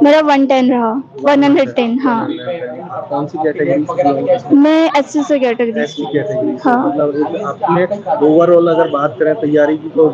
मेरा 110 रहा, 110। हाँ। 110। आप कौन सी कैटेगरी से बिलोंग करते हैं? मैं एससी से कैटेगरी एससी से। कैटेगरी से, हाँ। मतलब एक आपने ओवरऑल अगर बात करें तैयारी की, तो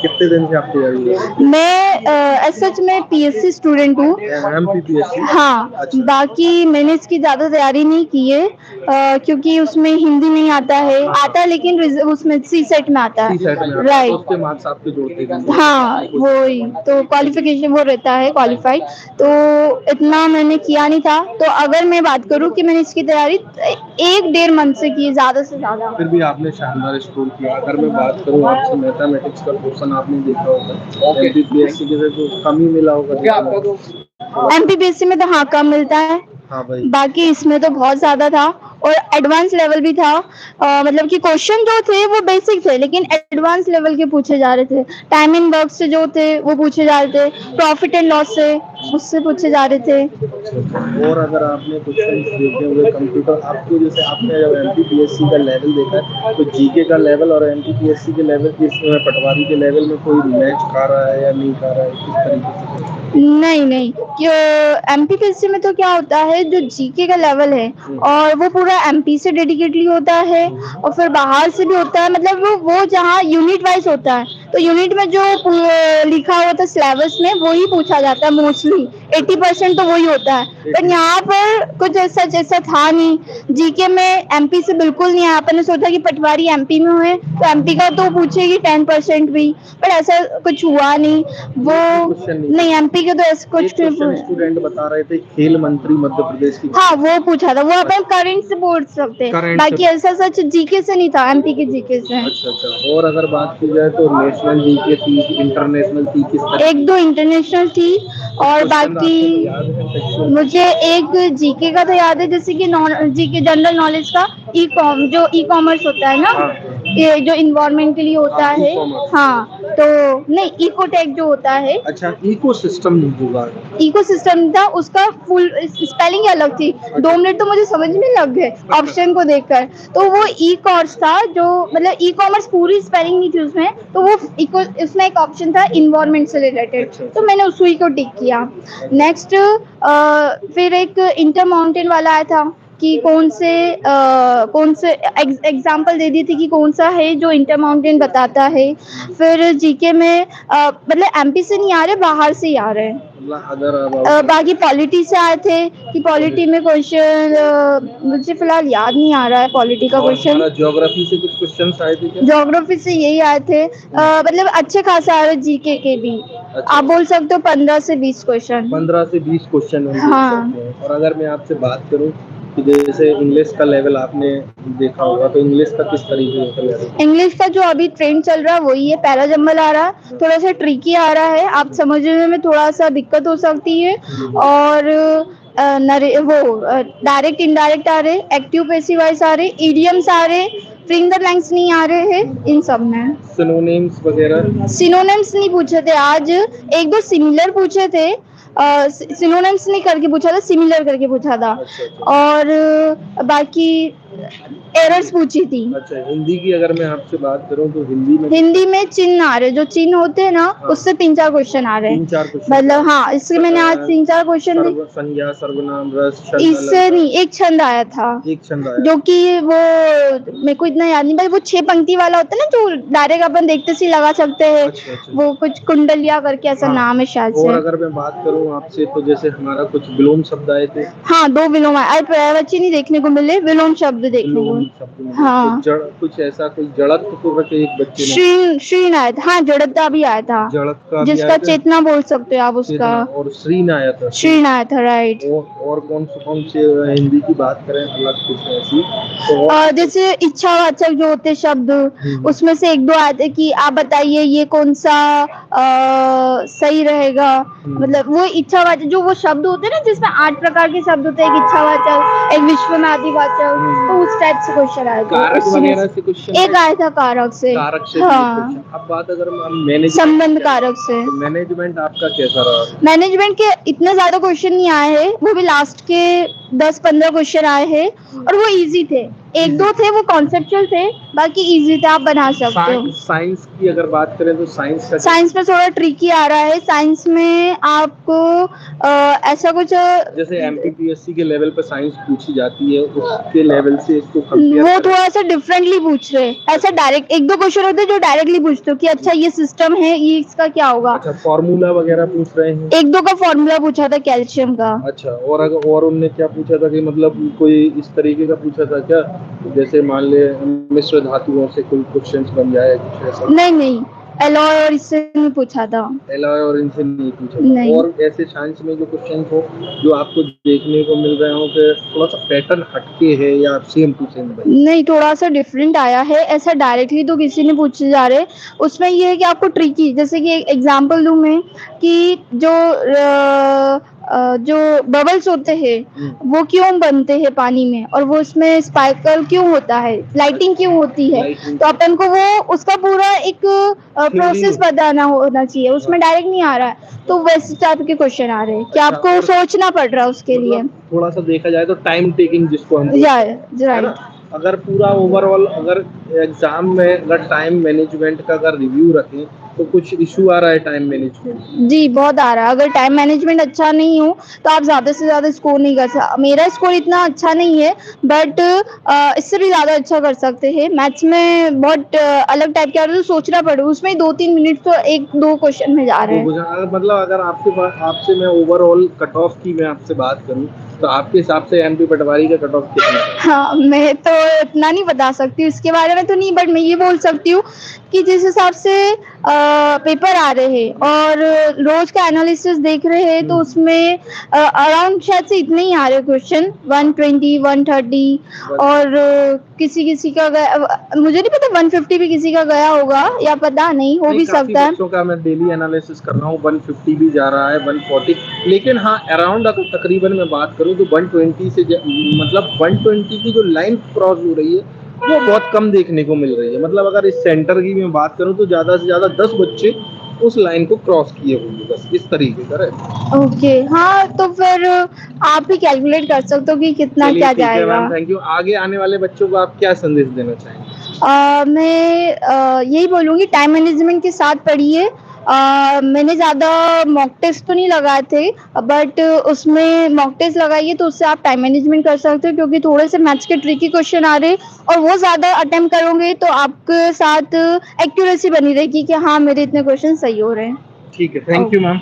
कितने दिन से आप तैयारी कर रहे हैं? मैं सच में पीएससी स्टूडेंट हूँ। एमपीपीएससी। हाँ, अच्छा। बाकी मैंने इसकी ज्यादा तैयारी नहीं की है, क्योंकि उसमें हिंदी नहीं आता है, आता है लेकिन उसमें सी सेट में आता सी है। सेट में आता है, तो राइट। उसके मार्क्स आपके जोड़ते नहीं हाँ, वही तो क्वालिफिकेशन वो रहता है, क्वालिफाई। तो इतना मैंने किया नहीं था, तो अगर मैं बात करूँ कि मैंने इसकी तैयारी 1-1.5 मंथ से की, ज्यादा से ज्यादा। फिर भी आपने शानदार स्कोर किया। अगर मैं बात करूं आपसे, मैथमेटिक्स का क्वेश्चन आपने देखा होगा, एमपीपीएससी के लिए तो कम ही मिला होगा देखने को। एमपीपीएससी में तो हाँ कम मिलता है, हाँ भाई। बाकी इसमें तो बहुत ज्यादा था, और एडवांस लेवल भी था। मतलब कि क्वेश्चन जो थे वो बेसिक थे, लेकिन एडवांस लेवल के पूछे जा रहे थे। टाइम इन वर्क से जो थे वो पूछे जा रहे थे, प्रॉफिट एंड लॉस से उससे पूछे जा रहे थे। अच्छा अच्छा। और अगर आपने क्वेश्चन देखे हुए कंप्यूटर, आपको जैसे आपने जब एमपीपीएससी का लेवल देखा है, तो जीके का लेवल और एमपीपीएससी के लेवल, इस पटवारी के लेवल में कोई मैच खा रहा है या नहीं खा रहा है, किस तरीके से देखते हैं? नहीं नहीं, एमपीपीएससी में तो क्या होता है, जो जीके का लेवल है और वो पूरा एमपी से डेडिकेटली होता है, और फिर बाहर से भी होता है। मतलब वो जहाँ यूनिट वाइज होता है, तो यूनिट में जो लिखा हुआ था सिलेबस में वही पूछा जाता है मोस्टली। 80% तो वही होता है। पर यहाँ पर कुछ ऐसा जैसा था नहीं, जीके में एमपी से बिल्कुल नहीं आया। अपन ने सोचा कि पटवारी एमपी में हुए तो एमपी का तो पूछेगी 10% भी, पर ऐसा कुछ हुआ नहीं। वो एक भी क्वेश्चन नहीं नहीं, पूछा? एमपी के तो ऐसा कुछ एक क्वेश्चन स्टूडेंट बता रहे थे, खेल मंत्री मध्य प्रदेश की। हाँ वो पूछा था, वो अपन करंट से बोल सकते हैं, करंट से। बाकी ऐसा सच जीके से नहीं था, एमपी के जीके से। अच्छा अच्छा। और अगर बात की जाए तो नेशनल जीके थी, इंटरनेशनल थी, किस तरह? एक दो इंटरनेशनल थी, कुछ और क्वेश्चन बाकी आपको याद है टेक्सचुअल? मुझे एक जीके का तो याद है, जैसे कि नॉन जीके जनरल नॉलेज का, जो ई कॉमर्स होता है ना, हाँ ये जो इन्वायरमेंट के लिए होता हाँ, ई है। कॉमर्स। हाँ, तो नहीं, इकोटेक जो होता है, अच्छा, इकोसिस्टम होगा। इकोसिस्टम था, उसका फुल स्पेलिंग अलग थी। 2 मिनट तो मुझे समझ में लग गए ऑप्शन को देखकर। तो वो ई कॉमर्स था, जो मतलब ई कॉमर्स पूरी स्पेलिंग नहीं थी उसमें, तो वो इको उसमें एक ऑप्शन था इन्वायरमेंट से रिलेटेड, अच्छा तो अच्छा। मैंने उसी को टिक किया। नेक्स्ट फिर एक इंटर माउंटेन वाला आया था कि कौन से एग्जाम्पल दे दी थी कि कौन सा है जो इंटर माउंटेन बताता है। फिर जीके में मतलब एमपी से नहीं आ रहे, बाहर से ही आ रहे हैं। मतलब अदर अबाउट। बाकी पॉलिटी से आए थे कि पॉलिटी में क्वेश्चन मुझे फिलहाल याद नहीं आ रहा है पॉलिटी का और क्वेश्चन। हमारा ज्योग्राफी से कुछ क्वेश्चन आए थे क्या? ज्योग्राफी से यही आए थे, मतलब अच्छे खासे आ रहे जीके के भी। अच्छा आप बोल सकते हो 15 से 20 क्वेश्चन। 15 से 20 क्वेश्चन हम देख हाँ। सकते हैं। और अगर मैं आपसे बात करूं कि जैसे इंग्लिश का लेवल आपने देखा होगा, तो इंग्लिश का किस तरीके का लेवल? इंग्लिश का जो अभी ट्रेंड चल रहा है वही है, पैरा जंबल आ रहा है, थोड़ा सा ट्रिकी आ रहा है, आप समझने में थोड़ा सा दिक्कत हो सकती है। और वो डायरेक्ट इनडायरेक्ट आ रहे, एक्टिव पैसिव वॉइस आ रहे, इडियम्स आ रहे, फिंग द ब्लैंक्स नहीं आ रहे हैं इन सब में। सिनोनिम्स वगैरह? सिनोनिम्स नहीं पूछे थे आज, एक दो सिमिलर पूछे थे। सिनोनिम्स नहीं करके पूछा था, सिमिलर करके पूछा था। अच्छा अच्छा। और बाकी एरर्स पूछी थी। अच्छा, हिंदी की अगर मैं आपसे बात करूं तो हिंदी में हिंदी में चिन्ह आ रहे, जो चिन्ह होते हैं ना, हाँ, उससे 3-4 क्वेश्चन आ रहे हैं। 3-4 क्वेश्चन। मतलब हाँ, इससे मैंने आज 3-4 क्वेश्चन सर्व संज्ञा, सर्वनाम, रस, छंद, इससे अलंकार। नहीं, एक छंद आया था, एक छंद आया। जो कि वो मेरे को इतना याद नहीं, भाई वो 6 पंक्ति वाला होता है ना, जो डायरेक्ट अपन देखते से ही लगा सकते हैं। अच्छा अच्छा। वो कुछ कुंडलिया करके ऐसा हाँ। नाम है शायद और से। अगर मैं बात करूं आपसे, तो जैसे हमारा कुछ विलोम शब्द आए थे। हाँ, 2 विलोम आए, पर्यायवाची नहीं देखने को मिले, विलोम शब्द देखने विलोम को। शब्द मिले, हाँ। कुछ जड़, कुछ ऐसा, कुछ जड़त्व को रखे एक बच्चे ने। श्रीन आया था, हाँ, जड़ता भी आया था, जड़त का भी आया जिसका था। चेतना बोल सकते हो आप उसका। चेतना और श्रीन आया था। श्रीन आया था, राइट। और कौन से हिंदी की बात करें अलग कुछ ऐसी, तो और जैसे इच्छावाचक जो होते शब्द, उसमें से एक दो आए थे कि आप बताइए ये कौन सा सही रहेगा। मतलब वो इच्छावाचक जो वो शब्द होते हैं ना, जिसमें 8 प्रकार के शब्द होते हैं, एक इच्छावाचक, एक विश्वनादिवाचक, तो उस टाइप से क्वेश्चन आए थे। कारक उसमें वगैरह से क्वेश्चन एक आया था कारक से। कारक से भी एक हाँ, क्वेश्चन। अब बात अगर हम मैनेजमेंट, संबंध कारक से। तो मैनेजमेंट आपका कैसा रहा? मैनेजमेंट के इतने ज्यादा क्वेश्चन नहीं आए हैं, वो भी लास्ट के 10-15 क्वेश्चन आए हैं, और वो इजी थे। एक दो थे वो कॉन्सेप्चुअल थे, बाकी इजी थे, आप बना सकते हो। साइंस की अगर बात करें तो साइंस का साइंस में थोड़ा ट्रिकी आ रहा है। साइंस में आपको ऐसा कुछ जैसे एमपीपीएससी के लेवल पर साइंस पूछी जाती है, उसके लेवल से इसको कंपेयर वो करें। थोड़ा सा डिफरेंटली पूछ रहे हैं। ऐसा डायरेक्ट एक दो क्वेश्चन होते हैं जो डायरेक्टली पूछते हो कि अच्छा ये सिस्टम है, ये इसका क्या होगा। अच्छा, फॉर्मूला वगैरह पूछ रहे हैं। एक दो का फॉर्मूला पूछा था कैल्शियम का। अच्छा, और अगर और उनने क्या पूछा था कि मतलब कोई इस तरीके का पूछा था क्या, जैसे मान ले मिश्र धातुओं से कोई क्वेश्चंस बन जाए, कुछ ऐसा? नहीं नहीं, एलॉय और इससे नहीं पूछा था। एलॉय और इनसे नहीं पूछा था। नहीं। और ऐसे साइंस में जो क्वेश्चन हो जो आपको देखने को मिल रहे हो कि थोड़ा सा पैटर्न हटके है या सेम टू सेम भाई? नहीं, थोड़ा सा डिफरेंट आया है। ऐसा डायरेक्टली तो किसी ने पूछे जा रहे। उसमें ये है कि आपको ट्रिकी, जैसे कि एक एग्जांपल दूं मैं कि जो बबल्स होते हैं वो क्यों बनते हैं पानी में, और वो उसमें स्पार्कल क्यों होता है, लाइटिंग क्यों होती है। तो अपन को वो उसका पूरा एक प्रोसेस बताना होना चाहिए। उसमें डायरेक्ट नहीं आ रहा है, तो वैसे टाइप के क्वेश्चन आ रहे हैं कि आपको सोचना पड़ रहा है उसके लिए। थोड़ा सा देखा जाए तो टाइम टेकिंग जिसको हम या है ना, राइट। अगर पूरा ओवरऑल अगर एग्जाम में अगर टाइम मैनेजमेंट का अगर रिव्यू रखें तो कुछ इशू आ रहा है टाइम मैनेजमेंट? जी बहुत आ रहा है। अगर टाइम मैनेजमेंट अच्छा नहीं हो तो आप ज्यादा से ज्यादा स्कोर नहीं कर सकते। मेरा स्कोर इतना अच्छा नहीं है, बट इससे भी ज्यादा अच्छा कर सकते हैं। मैथ्स में बहुत अलग टाइप के आ रहे हैं, तो सोचना पड़े। उसमें 2-3 मिनट तो एक दो क्वेश्चन में जा रहे हैं। मतलब अगर आपसे मैं ओवरऑल कट ऑफ की मैं आपसे बात करूं तो आपके हिसाब से एमपी पटवारी का कट ऑफ कितना है? हाँ, मैं तो इतना नहीं बता सकती उसके बारे में तो नहीं, बट मैं ये बोल सकती हूँ कि जिस हिसाब से पेपर आ रहे हैं और रोज का एनालिसिस देख रहे हैं, तो उसमें अराउंड शायद से इतने ही आ रहे क्वेश्चन, 120 130। और किसी किसी का मुझे नहीं पता 150 भी किसी का गया होगा, या पता नहीं, हो भी सकता है। बच्चों का मैं डेली एनालिसिस कर रहा हूँ, 150 भी जा रहा है, 140, लेकिन हाँ अराउंड अगर तकरीबन मैं बात करूँ तो 120 से मतलब 120 की जो लाइन क्रॉस हो रही है वो बहुत कम देखने को मिल रही है। मतलब अगर इस सेंटर की मैं बात करूँ तो ज़्यादा से ज़्यादा 10 बच्चे उस लाइन को क्रॉस किए होंगे, बस इस तरीके का है। ओके, हाँ, तो फिर आप ही कैलकुलेट कर सकते हो कि कितना क्या जाएगा। Thank you. आगे आने वाले बच्चों को आप क्या संदेश देना चाहेंगे? मैं यही बोलूँगी टाइम मैनेजमेंट के साथ पढ़िए। मैंने ज़्यादा मॉक टेस्ट तो नहीं लगाए थे, बट उसमें मॉक टेस्ट लगाइए तो उससे आप टाइम मैनेजमेंट कर सकते हो, क्योंकि थोड़े से मैथ्स के ट्रिकी क्वेश्चन आ रहे और वो ज़्यादा अटेम्प्ट करोगे तो आपके साथ एक्यूरेसी बनी रहेगी कि हाँ मेरे इतने क्वेश्चन सही हो रहे हैं। ठीक है, थैंक यू मैम।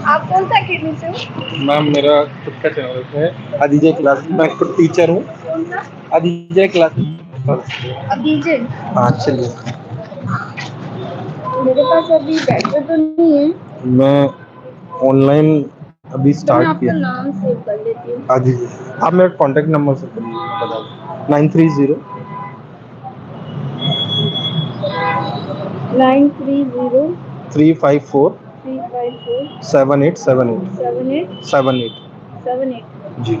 आप कौन सा अकेडमी से हो? मैम मेरा खुद का चैनल है अदिजय क्लास, मैं खुद टीचर हूँ। अदिजय क्लास। अभिजय। हाँ चलिए। मेरे पास अभी बैटर तो नहीं है, मैं ऑनलाइन अभी तो मैं स्टार्ट आपका किया। नाम सेव कर लेती हूँ। अदिजय, आप मेरा कॉन्टेक्ट नंबर से बता दो, 930 930 354 354 7878 78 78 जी।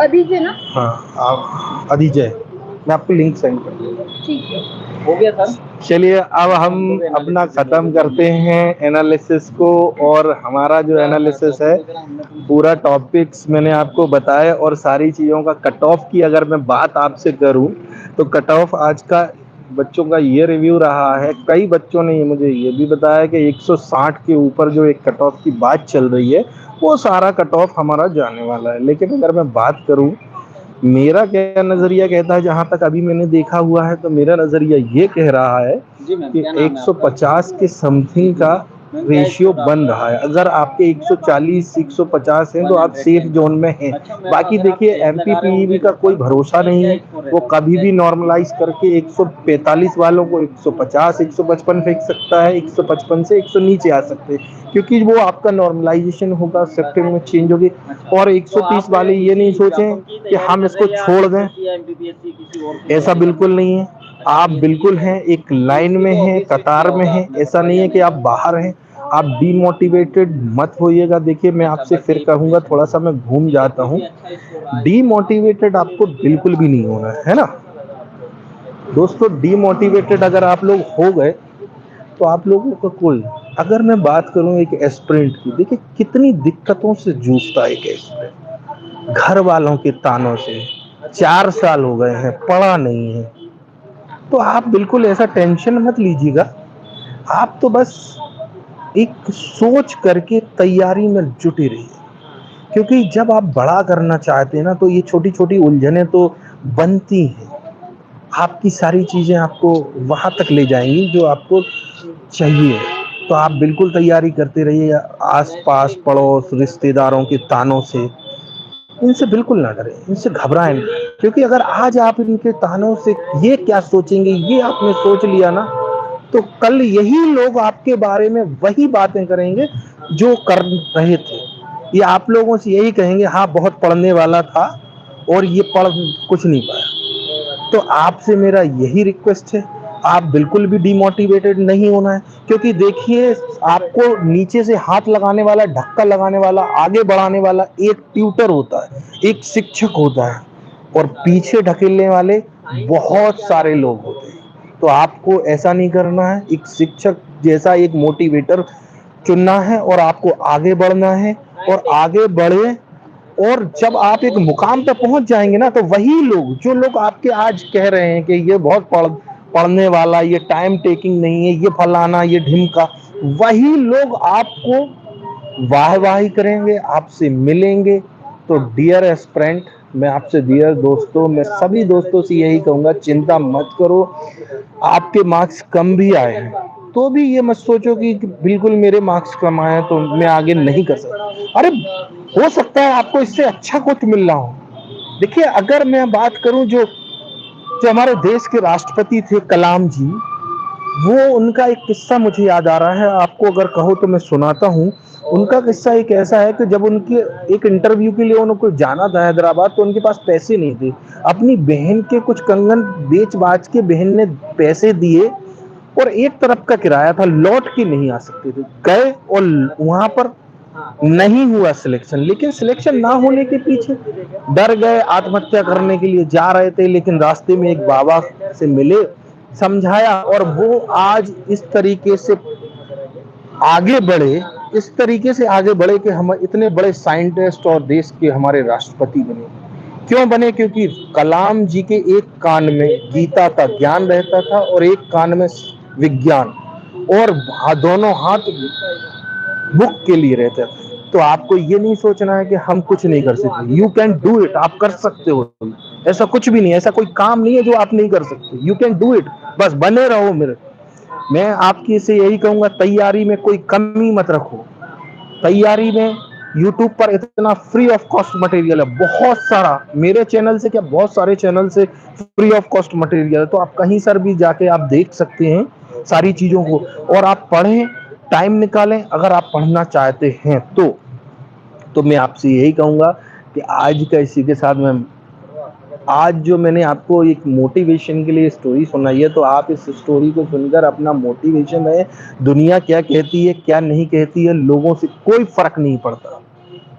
अभिजय ना? हाँ, आप अदिजय, मैं आपको लिंक सेंड कर दूँगा। ठीक है। हो गया सर। चलिए अब हम अपना खत्म करते हैं एनालिसिस को, और हमारा जो एनालिसिस है पूरा टॉपिक्स मैंने आपको बताया, और सारी चीज़ों का कट ऑफ की अगर मैं बात आपसे करूं तो कट ऑफ आज का बच्चों का ये रिव्यू रहा है। कई बच्चों ने मुझे ये भी बताया कि 160 के ऊपर जो एक कट ऑफ की बात चल रही है वो सारा कट ऑफ हमारा जाने वाला है। लेकिन अगर मैं बात करूं, मेरा क्या नजरिया कहता है, जहां तक अभी मैंने देखा हुआ है, तो मेरा नजरिया ये कह रहा है कि 150 के समथिंग का रेशियो बन रहा है। अगर आपके 140 150 हैं तो आप सेफ जोन में हैं। बाकी देखिए एमपीपीईबी का कोई भरोसा नहीं है, वो कभी भी नॉर्मलाइज करके 145 वालों को 150 155 फेंक सकता है, 155 से 100 नीचे आ सकते हैं, क्योंकि वो आपका नॉर्मलाइजेशन होगा, शिफ्टिंग में चेंज होगी। और 130 वाले ये नहीं सोचें कि हम इसको छोड़ दें, ऐसा बिल्कुल नहीं है। आप बिल्कुल हैं, एक लाइन में हैं, कतार में हैं, ऐसा नहीं है कि आप बाहर हैं। आप डीमोटिवेटेड मत होइएगा। देखिए मैं आपसे फिर कहूंगा, थोड़ा सा मैं घूम जाता हूँ, डीमोटिवेटेड आपको बिल्कुल भी नहीं होना है ना दोस्तों। डीमोटिवेटेड अगर आप लोग हो गए तो आप लोगों का कोई, अगर मैं बात करूं एक एस्पिरेंट की, देखिए कितनी दिक्कतों से जूझता है एक एस्पिरेंट, घर वालों के तानों से, 4 साल हो गए हैं, पढ़ा नहीं है। तो आप बिल्कुल ऐसा टेंशन मत लीजिएगा। आप तो बस एक सोच करके तैयारी में जुटे रहिए, क्योंकि जब आप बड़ा करना चाहते हैं ना, तो ये छोटी-छोटी उलझनें तो बनती हैं। आपकी सारी चीज़ें आपको वहाँ तक ले जाएँगी जो आपको चाहिए। तो आप बिल्कुल तैयारी करते रहिए, आस-पास, पड़ोस, रिश्तेदारों के तानों से, इनसे बिल्कुल ना डरें, इनसे घबराएँ नहीं, क्योंकि अगर आज आप इनके तानों से ये क्या सोचेंगे, ये आपने सोच लिया ना, तो कल यही लोग आपके बारे में वही बातें करेंगे जो कर रहे थे। ये आप लोगों से यही कहेंगे, हाँ बहुत पढ़ने वाला था और ये पढ़ कुछ नहीं पाया। तो आपसे मेरा यही रिक्वेस्ट है, आप बिल्कुल भी डिमोटिवेटेड नहीं होना है, क्योंकि देखिए आपको नीचे से हाथ लगाने वाला, धक्का लगाने वाला, आगे बढ़ाने वाला एक ट्यूटर होता है, एक शिक्षक होता है, और पीछे ढकेलने वाले बहुत सारे लोग होते हैं। तो आपको ऐसा नहीं करना है, एक शिक्षक जैसा एक मोटिवेटर चुनना है और आपको आगे बढ़ना है, और आगे बढ़े, और जब आप एक मुकाम पे पहुंच जाएंगे ना, तो वही लोग, जो लोग आपके आज कह रहे हैं कि ये बहुत पढ़ने वाला, ये टाइम टेकिंग नहीं है, ये फलाना, ये ढिमका, वही लोग आपको वाहवाही करेंगे, आपसे मिलेंगे। तो डियर एस्पिरेंट, मैं आपसे, डियर दोस्तों, मैं सभी दोस्तों से यही कहूंगा, चिंता मत करो। आपके मार्क्स कम भी आए हैं तो भी ये मत सोचो कि बिल्कुल मेरे मार्क्स कम आए हैं तो मैं आगे नहीं कर सकता। अरे हो सकता है आपको इससे अच्छा कुछ मिल रहा हो। देखिए, अगर मैं बात करूं, जो जो हमारे देश के राष्ट्रपति थे कलाम जी, वो उनका एक किस्सा मुझे याद आ रहा है, आपको अगर कहो तो मैं सुनाता हूँ। उनका किस्सा एक ऐसा है कि जब उनके एक इंटरव्यू के लिए उनको जाना था हैदराबाद, तो उनके पास पैसे नहीं थे। अपनी बहन के कुछ कंगन बेच बाच के बहन ने पैसे दिए, और एक तरफ का किराया था, लौट के नहीं आ सकते थे। गए और वहां पर नहीं हुआ सिलेक्शन, लेकिन सिलेक्शन ना होने के पीछे डर गए, आत्महत्या करने के लिए जा रहे थे, लेकिन रास्ते में एक बाबा से मिले, समझाया, और वो आज इस तरीके से आगे बढ़े, इस तरीके से आगे बढ़े कि हम इतने बड़े साइंटिस्ट और देश के हमारे राष्ट्रपति बने। क्यों बने? क्योंकि कलाम जी के एक कान में गीता का ज्ञान रहता था और एक कान में विज्ञान, और दोनों हाथ बुक के लिए रहते थे। तो आपको ये नहीं सोचना है कि हम कुछ नहीं कर सकते। यू कैन डू इट, आप कर सकते हो। ऐसा कुछ भी नहीं, ऐसा कोई काम नहीं है जो आप नहीं कर सकते। यू कैन डू इट, बस बने रहो। मेरे मैं आपकी से यही कहूंगा, तैयारी में कोई कमी मत रखो। तैयारी में यूट्यूब पर इतना फ्री ऑफ कॉस्ट मटेरियल है, बहुत सारा। मेरे चैनल से क्या, बहुत सारे चैनल से फ्री ऑफ कॉस्ट मटेरियल है, तो आप कहीं सर भी जाके आप देख सकते हैं सारी चीजों को, और आप पढ़ें, टाइम निकालें अगर आप पढ़ना चाहते हैं तो मैं आपसे यही कहूंगा कि आज का इसी के साथ मैं, आज जो मैंने आपको एक मोटिवेशन के लिए स्टोरी सुनाई है, तो आप इस स्टोरी को सुनकर अपना मोटिवेशन है, दुनिया क्या कहती है क्या नहीं कहती है, लोगों से कोई फर्क नहीं पड़ता।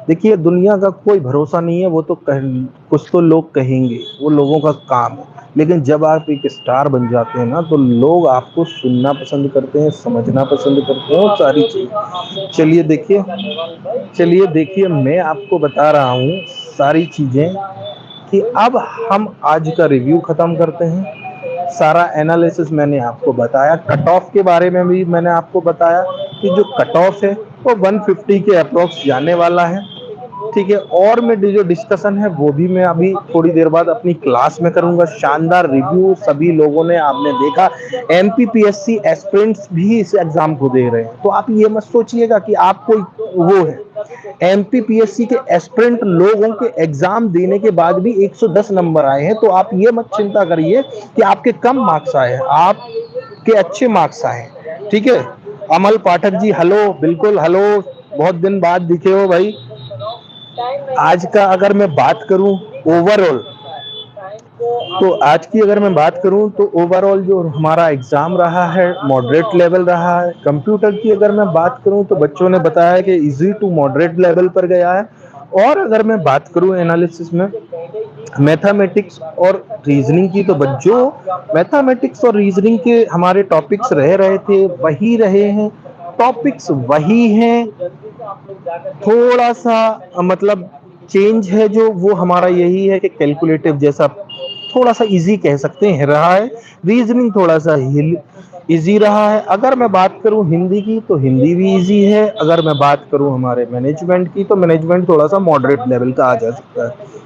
देखिए, दुनिया का कोई भरोसा नहीं है, वो तो कुछ तो लोग कहेंगे, वो लोगों का काम है। लेकिन जब आप एक स्टार बन जाते हैं ना, तो लोग आपको सुनना पसंद करते हैं, समझना पसंद करते हैं, और सारी चीज़। चलिए देखिए, मैं आपको बता रहा हूँ सारी चीज़ें, कि अब हम आज का रिव्यू ख़त्म करते हैं। सारा एनालिसिस मैंने आपको बताया, कट ऑफ के बारे में भी मैंने आपको बताया कि जो कट ऑफ है वो 150 के अप्रोक्स जाने वाला है। ठीक है, और मैं जो डिस्कशन है वो भी मैं अभी थोड़ी देर बाद अपनी क्लास में करूंगा। शानदार रिव्यू सभी लोगों ने, आपने देखा, एमपीपीएससी एस्पिरेंट्स भी इस एग्जाम को दे रहे हैं। तो आप ये मत सोचिएगा कि आप कोई वो है, एमपीपीएससी के एस्पिरेंट लोगों के एग्जाम देने के बाद भी 110 नंबर आए हैं। तो आप ये मत चिंता करिए कि आपके कम मार्क्स आए हैं, आपके अच्छे मार्क्स आए हैं। ठीक है, अमल पाठक जी, हेलो, बिल्कुल हेलो, बहुत दिन बाद दिखे हो भाई। आज का अगर मैं बात करूं ओवरऑल, तो आज की अगर मैं बात करूं तो ओवरऑल जो हमारा एग्जाम रहा है मॉडरेट लेवल रहा है। कंप्यूटर की अगर मैं बात करूं तो बच्चों ने बताया कि इजी टू मॉडरेट लेवल पर गया है। और अगर मैं बात करूं एनालिसिस में मैथमेटिक्स और रीजनिंग की, तो बच्चों मैथमेटिक्स और रीजनिंग के हमारे टॉपिक्स रहे थे, वही रहे हैं, टॉपिक्स वही हैं। थोड़ा सा मतलब चेंज है जो वो हमारा यही है कि कैलकुलेटिव जैसा थोड़ा सा इजी कह सकते हैं रहा है, रीजनिंग थोड़ा सा इजी रहा है। अगर मैं बात करूं हिंदी की तो हिंदी भी इजी है, अगर मैं बात करूं हमारे मैनेजमेंट की तो मैनेजमेंट थोड़ा सा मॉडरेट लेवल का आ जा सकता है।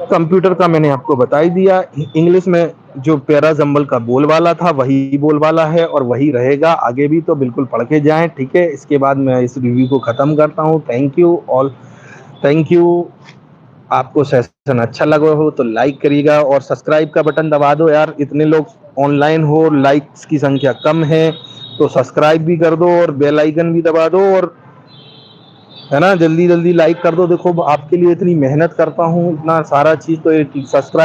कंप्यूटर का मैंने आपको बता ही दिया। इंग्लिश में जो पैराजंबल का बोलबाला था वही बोलबाला है और वही रहेगा आगे भी, तो बिल्कुल पढ़ के जाएं, ठीक है। इसके बाद मैं इस रिव्यू को खत्म करता हूं। Thank you all, thank you. आपको सेशन अच्छा लगा हो तो लाइक करिएगा और सब्सक्राइब का बटन दबा दो यार, इतने लोग ऑनलाइन हो, लाइक्स की संख्या कम है, तो सब्सक्राइब भी कर दो और बेल आइकन भी दबा दो, और है ना, जल्दी जल्दी लाइक कर दो। देखो आपके लिए इतनी मेहनत करता हूँ, इतना सारा चीज, तो सब्सक्राइब